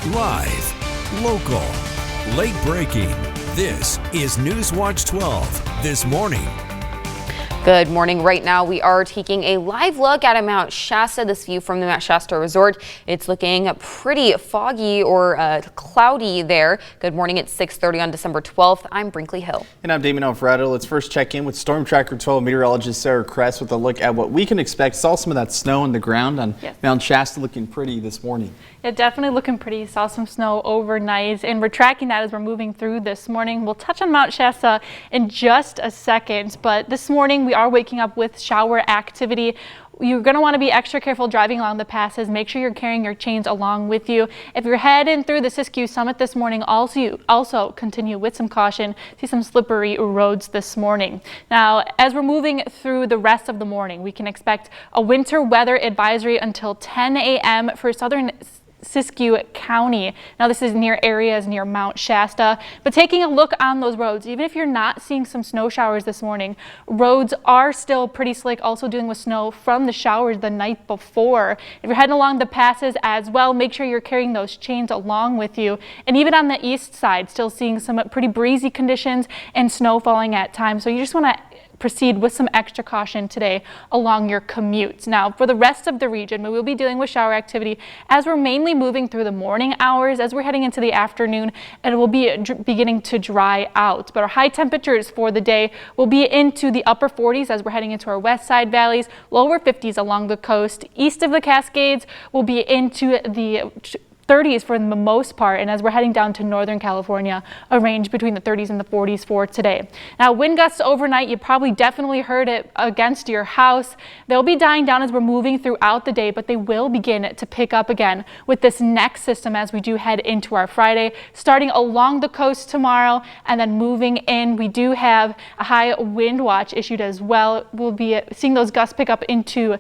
Live, local, late breaking. This is NewsWatch 12 this morning. Good morning. Right now we are taking a live look at Mount Shasta. This view from the Mount Shasta Resort. It's looking pretty foggy or cloudy there. Good morning. It's 6:30 on December 12th. I'm Brinkley Hill. And I'm Damon Alvarado. Let's first check in with Storm Tracker 12 meteorologist Sarah Kress with a look at what we can expect. Saw some of that snow on the ground on Mount Shasta looking pretty this morning. Yeah, definitely looking pretty. Saw some snow overnight, and we're tracking that as we're moving through this morning. We'll touch on Mount Shasta in just a second, but this morning we are waking up with shower activity. You're going to want to be extra careful driving along the passes. Make sure you're carrying your chains along with you. If you're heading through the Siskiyou Summit this morning, also continue with some caution. See some slippery roads this morning. Now, as we're moving through the rest of the morning, we can expect a winter weather advisory until 10 a.m. for southern Siskiyou County. Now this is near areas near Mount Shasta, but taking a look on those roads, even if you're not seeing some snow showers this morning, roads are still pretty slick, also dealing with snow from the showers the night before. If you're heading along the passes as well, make sure you're carrying those chains along with you. And even on the east side, still seeing some pretty breezy conditions and snow falling at times. So you just want to proceed with some extra caution today along your commutes. Now, for the rest of the region, we will be dealing with shower activity as we're mainly moving through the morning hours. As we're heading into the afternoon, it will be beginning to dry out. But our high temperatures for the day will be into the upper 40s as we're heading into our west side valleys, lower 50s along the coast. East of the Cascades will be into the 30s for the most part, and as we're heading down to Northern California, a range between the 30s and the 40s for today. Now, wind gusts overnight, you probably definitely heard it against your house. They'll be dying down as we're moving throughout the day, but they will begin to pick up again with this next system as we do head into our Friday, starting along the coast tomorrow and then moving in. We do have a high wind watch issued as well. We'll be seeing those gusts pick up into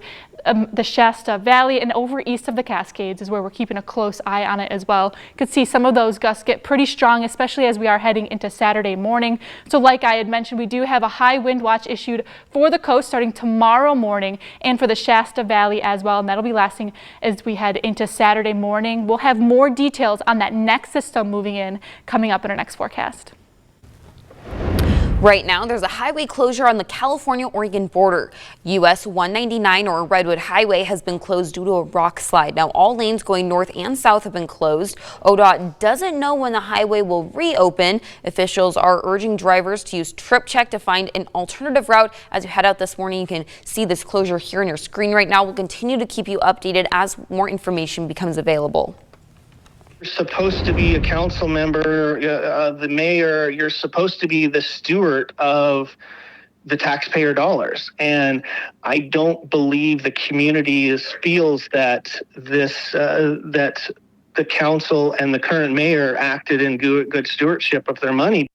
the Shasta Valley and over east of the Cascades is where we're keeping a close eye on it as well. You could see some of those gusts get pretty strong, especially as we are heading into Saturday morning. So like I had mentioned, we do have a high wind watch issued for the coast starting tomorrow morning and for the Shasta Valley as well. And that'll be lasting as we head into Saturday morning. We'll have more details on that next system moving in coming up in our next forecast. Right now, there's a highway closure on the California-Oregon border. US 199 or Redwood Highway has been closed due to a rock slide. Now, all lanes going north and south have been closed. ODOT doesn't know when the highway will reopen. Officials are urging drivers to use Trip Check to find an alternative route. As you head out this morning, you can see this closure here on your screen right now. We'll continue to keep you updated as more information becomes available. You're supposed to be a council member, the mayor, you're supposed to be the steward of the taxpayer dollars. And I don't believe the community feels that that the council and the current mayor acted in good stewardship of their money.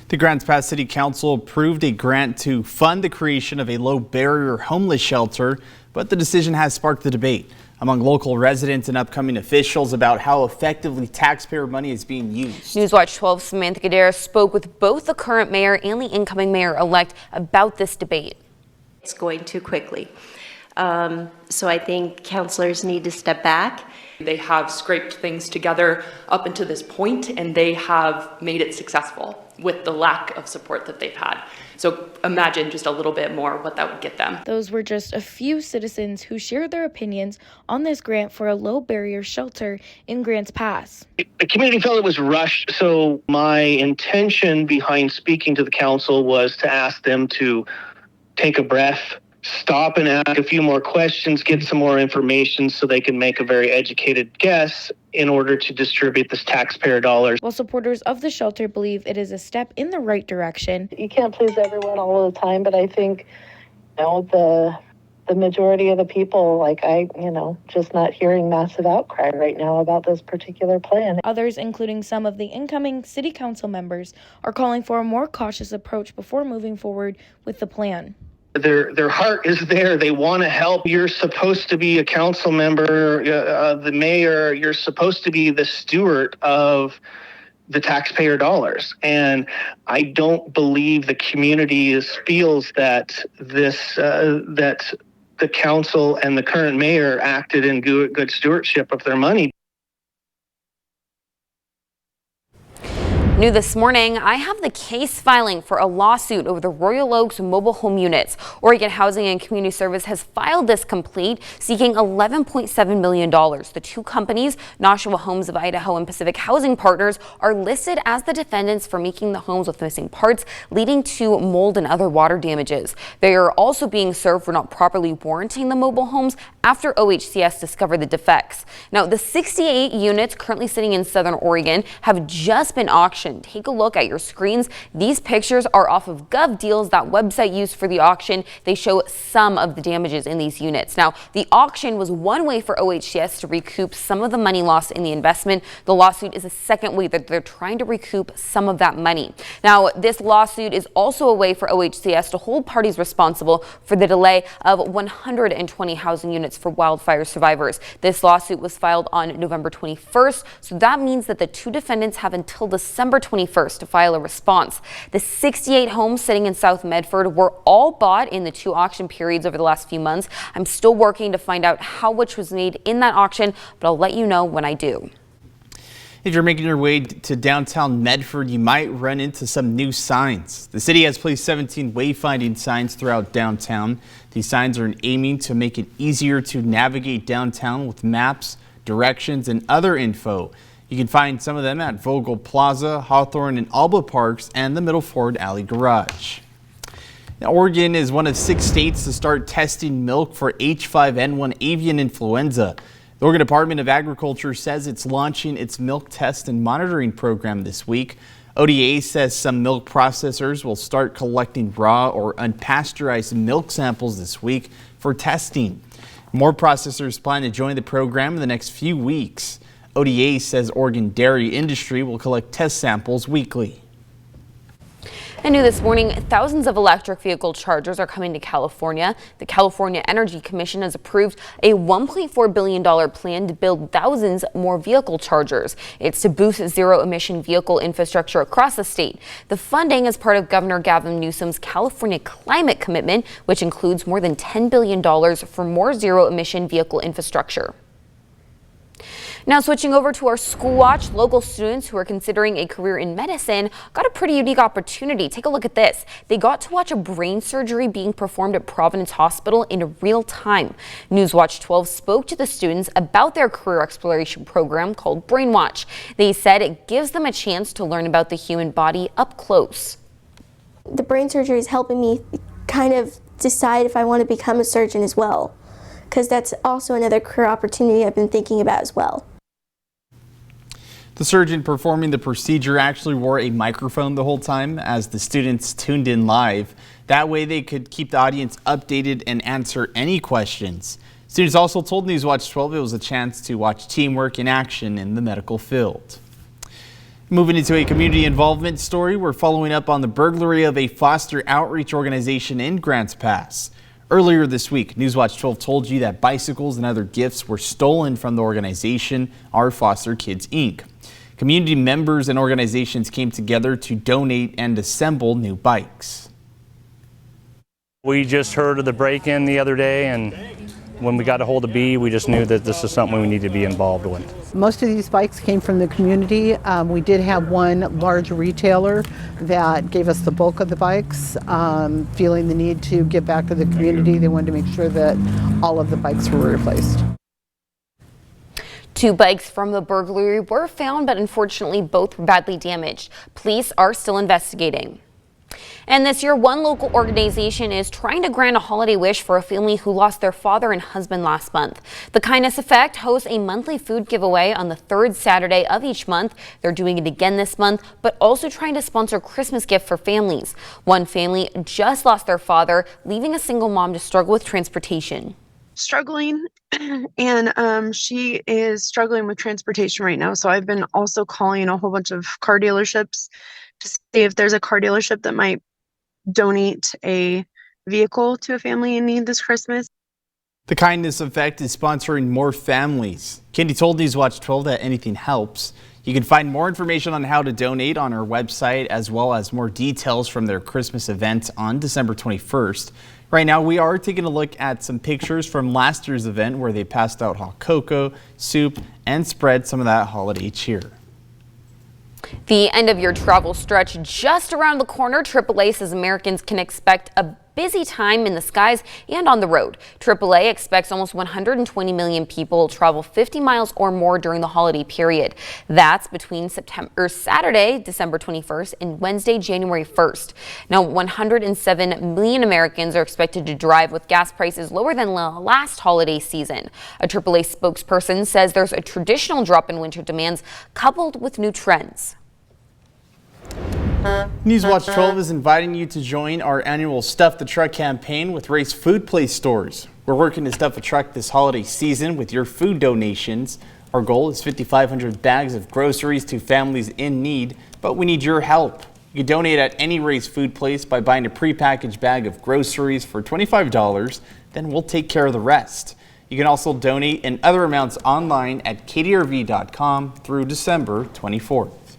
The Grants Pass City Council approved a grant to fund the creation of a low-barrier homeless shelter, but the decision has sparked the debate among local residents and upcoming officials about how effectively taxpayer money is being used. NewsWatch 12's Samantha Gadara spoke with both the current mayor and the incoming mayor-elect about this debate. It's going too quickly. So I think councilors need to step back. They have scraped things together up until this point, and they have made it successful with the lack of support that they've had. So imagine just a little bit more what that would get them. Those were just a few citizens who shared their opinions on this grant for a low-barrier shelter in Grants Pass. The community felt it was rushed, so my intention behind speaking to the council was to ask them to take a breath, stop and ask a few more questions, get some more information so they can make a very educated guess in order to distribute this taxpayer dollars. While supporters of the shelter believe it is a step in the right direction. You can't please everyone all the time, but I think, the majority of the people, just not hearing massive outcry right now about this particular plan. Others, including some of the incoming city council members, are calling for a more cautious approach before moving forward with the plan. Their heart is there. They want to help. You're supposed to be a council member, the mayor. You're supposed to be the steward of the taxpayer dollars. And I don't believe the community feels that that the council and the current mayor acted in good stewardship of their money. New this morning, I have the case filing for a lawsuit over the Royal Oaks mobile home units. Oregon Housing and Community Service has filed this complaint, seeking $11.7 million. The two companies, Nashua Homes of Idaho and Pacific Housing Partners, are listed as the defendants for making the homes with missing parts, leading to mold and other water damages. They are also being served for not properly warranting the mobile homes after OHCS discovered the defects. Now, the 68 units currently sitting in Southern Oregon have just been auctioned. Take a look at your screens. These pictures are off of GovDeals, that website used for the auction. They show some of the damages in these units. Now, the auction was one way for OHCS to recoup some of the money lost in the investment. The lawsuit is a second way that they're trying to recoup some of that money. Now, this lawsuit is also a way for OHCS to hold parties responsible for the delay of 120 housing units for wildfire survivors. This lawsuit was filed on November 21st, so that means that the two defendants have until December 21st to file a response. The 68 homes sitting in South Medford were all bought in the two auction periods over the last few months. I'm still working to find out how much was made in that auction, but I'll let you know when I do. If you're making your way to downtown Medford, you might run into some new signs. The city has placed 17 wayfinding signs throughout downtown. These signs are aiming to make it easier to navigate downtown with maps, directions, and other info. You can find some of them at Vogel Plaza, Hawthorne and Alba Parks, and the Middle Ford Alley Garage. Now, Oregon is one of 6 states to start testing milk for H5N1 avian influenza. The Oregon Department of Agriculture says it's launching its milk test and monitoring program this week. ODA says some milk processors will start collecting raw or unpasteurized milk samples this week for testing. More processors plan to join the program in the next few weeks. ODA says Oregon dairy industry will collect test samples weekly. And new this morning, thousands of electric vehicle chargers are coming to California. The California Energy Commission has approved a $1.4 billion plan to build thousands more vehicle chargers. It's to boost zero-emission vehicle infrastructure across the state. The funding is part of Governor Gavin Newsom's California climate commitment, which includes more than $10 billion for more zero-emission vehicle infrastructure. Now, switching over to our School Watch, local students who are considering a career in medicine got a pretty unique opportunity. Take a look at this. They got to watch a brain surgery being performed at Providence Hospital in real time. NewsWatch 12 spoke to the students about their career exploration program called Brainwatch. They said it gives them a chance to learn about the human body up close. The brain surgery is helping me kind of decide if I want to become a surgeon as well, because that's also another career opportunity I've been thinking about as well. The surgeon performing the procedure actually wore a microphone the whole time as the students tuned in live. That way they could keep the audience updated and answer any questions. Students also told NewsWatch 12 it was a chance to watch teamwork in action in the medical field. Moving into a community involvement story, we're following up on the burglary of a foster outreach organization in Grants Pass. Earlier this week, NewsWatch 12 told you that bicycles and other gifts were stolen from the organization, Our Foster Kids, Inc. Community members and organizations came together to donate and assemble new bikes. We just heard of the break-in the other day, and when we got a hold of B, we just knew that this is something we need to be involved with. Most of these bikes came from the community. We did have one large retailer that gave us the bulk of the bikes. Feeling the need to give back to the community, they wanted to make sure that all of the bikes were replaced. 2 bikes from the burglary were found, but unfortunately both were badly damaged. Police are still investigating. And this year, one local organization is trying to grant a holiday wish for a family who lost their father and husband last month. The Kindness Effect hosts a monthly food giveaway on the 3rd Saturday of each month. They're doing it again this month, but also trying to sponsor Christmas gifts for families. One family just lost their father, leaving a single mom to struggle with transportation. Struggling and she is struggling with transportation right now, so I've been also calling a whole bunch of car dealerships to see if there's a car dealership that might donate a vehicle to a family in need this Christmas. The Kindness Effect is sponsoring more families. Candy told NewsWatch 12 that anything helps. You can find more information on how to donate on our website, as well as more details from their Christmas event on December 21st. Right now, we are taking a look at some pictures from last year's event where they passed out hot cocoa, soup, and spread some of that holiday cheer. The end of your travel stretch just around the corner. AAA says Americans can expect a busy time in the skies and on the road. AAA expects almost 120 million people travel 50 miles or more during the holiday period. That's between Saturday, December 21st and Wednesday, January 1st. Now, 107 million Americans are expected to drive with gas prices lower than last holiday season. A AAA spokesperson says there's a traditional drop in winter demands coupled with new trends. NewsWatch 12 is inviting you to join our annual Stuff the Truck campaign with Race Food Place stores. We're working to stuff a truck this holiday season with your food donations. Our goal is 5,500 bags of groceries to families in need, but we need your help. You can donate at any Race Food Place by buying a prepackaged bag of groceries for $25, then we'll take care of the rest. You can also donate in other amounts online at ktrv.com through December 24th.